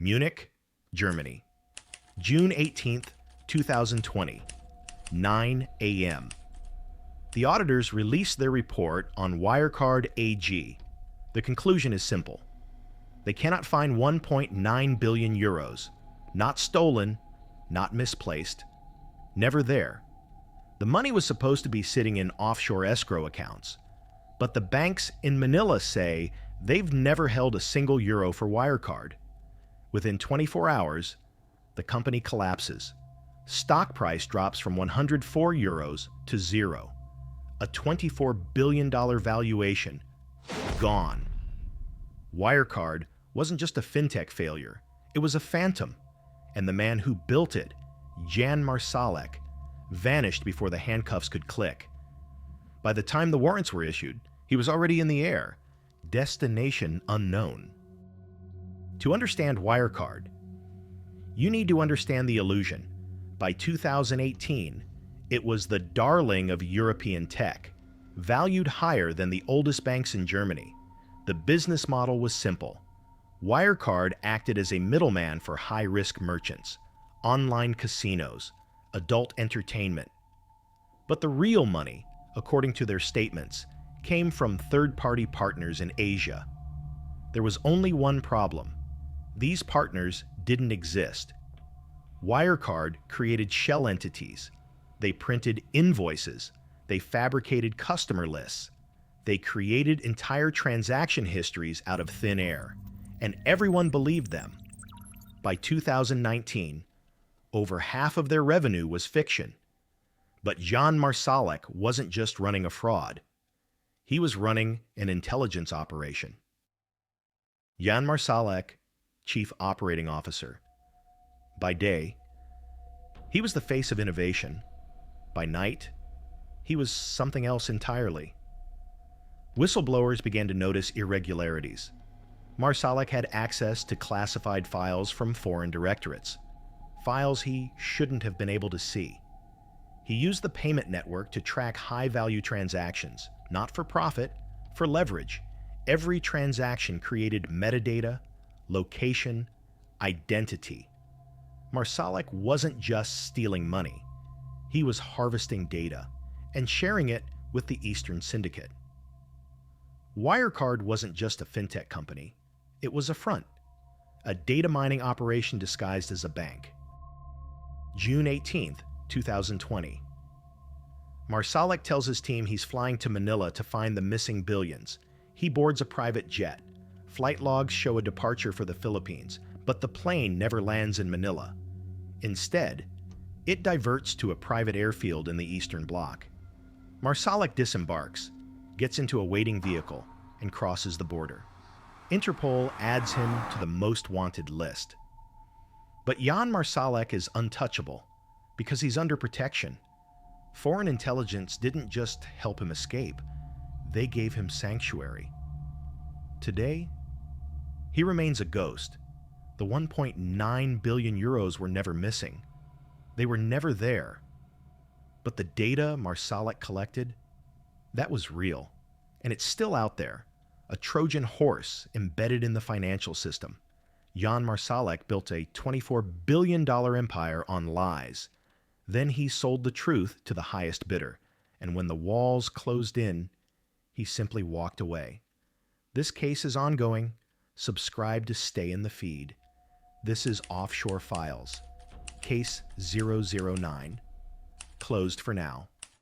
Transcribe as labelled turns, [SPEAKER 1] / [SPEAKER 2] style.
[SPEAKER 1] Munich, Germany. June 18th, 2020, 9 a.m. The auditors released their report on Wirecard AG. The conclusion is simple. They cannot find 1.9 billion euros. Not stolen, not misplaced, never there. The money was supposed to be sitting in offshore escrow accounts, but the banks in Manila say they've never held a single euro for Wirecard. Within 24 hours, the company collapses. Stock price drops from 104 euros to zero. A $24 billion valuation, gone. Wirecard wasn't just a fintech failure, it was a phantom. And the man who built it, Jan Marsalek, vanished before the handcuffs could click. By the time the warrants were issued, he was already in the air, destination unknown. To understand Wirecard, you need to understand the illusion. By 2018, it was the darling of European tech, valued higher than the oldest banks in Germany. The business model was simple. Wirecard acted as a middleman for high-risk merchants, online casinos, adult entertainment. But the real money, according to their statements, came from third-party partners in Asia. There was only one problem. These partners didn't exist. Wirecard created shell entities. They printed invoices. They fabricated customer lists. They created entire transaction histories out of thin air. And everyone believed them. By 2019, over half of their revenue was fiction. But Jan Marsalek wasn't just running a fraud. He was running an intelligence operation. Jan Marsalek, Chief Operating Officer. By day, he was the face of innovation. By night, he was something else entirely. Whistleblowers began to notice irregularities. Marsalek had access to classified files from foreign directorates, files he shouldn't have been able to see. He used the payment network to track high-value transactions, not for profit, for leverage. Every transaction created metadata, location, identity. Marsalek wasn't just stealing money. He was harvesting data and sharing it with the Eastern Syndicate. Wirecard wasn't just a fintech company. It was a front, a data mining operation disguised as a bank. June 18th, 2020. Marsalek tells his team he's flying to Manila to find the missing billions. He boards a private jet. Flight logs show a departure for the Philippines, but the plane never lands in Manila. Instead, it diverts to a private airfield in the Eastern Bloc. Marsalek disembarks, gets into a waiting vehicle, and crosses the border. Interpol adds him to the most wanted list. But Jan Marsalek is untouchable because he's under protection. Foreign intelligence didn't just help him escape, they gave him sanctuary. Today, he remains a ghost. The 1.9 billion euros were never missing. They were never there. But the data Marsalek collected, that was real. And it's still out there, a Trojan horse embedded in the financial system. Jan Marsalek built a $24 billion empire on lies. Then he sold the truth to the highest bidder. And when the walls closed in, he simply walked away. This case is ongoing. Subscribe to stay in the feed. This is Offshore Files, Case 009. Closed for now.